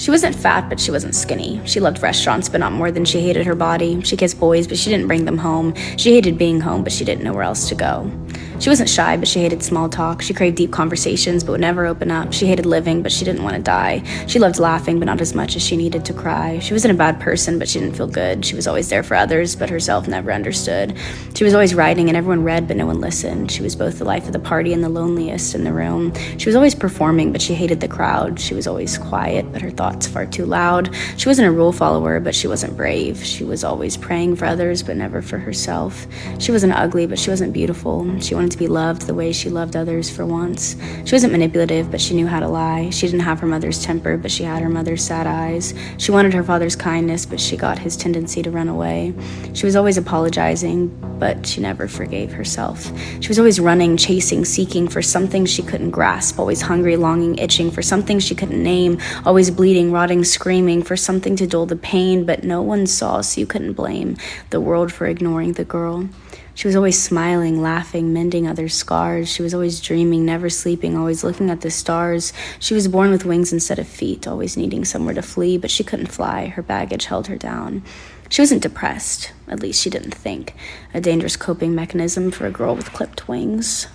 She wasn't fat, but she wasn't skinny. She loved restaurants, but not more than she hated her body. She kissed boys, but she didn't bring them home. She hated being home, but she didn't know where else to go. She wasn't shy, but she hated small talk. She craved deep conversations, but would never open up. She hated living, but she didn't want to die. She loved laughing, but not as much as she needed to cry. She wasn't a bad person, but she didn't feel good. She was always there for others, but herself never understood. She was always writing, and everyone read, but no one listened. She was both the life of the party and the loneliest in the room. She was always performing, but she hated the crowd. She was always quiet, but her thoughts far too loud. She wasn't a rule follower, but she wasn't brave. She was always praying for others, but never for herself. She wasn't ugly, but she wasn't beautiful. She wanted to be loved the way she loved others for once. She wasn't manipulative, but she knew how to lie. She didn't have her mother's temper, but she had her mother's sad eyes. She wanted her father's kindness, but she got his tendency to run away. She was always apologizing, but she never forgave herself. She was always running, chasing, seeking for something she couldn't grasp, always hungry, longing, itching for something she couldn't name, always bleeding, rotting, screaming for something to dull the pain, but no one saw, so you couldn't blame the world for ignoring the girl. She was always smiling, laughing, mending others' scars. She was always dreaming, never sleeping, always looking at the stars. She was born with wings instead of feet, always needing somewhere to flee, but she couldn't fly. Her baggage held her down. She wasn't depressed, at least she didn't think. A dangerous coping mechanism for a girl with clipped wings.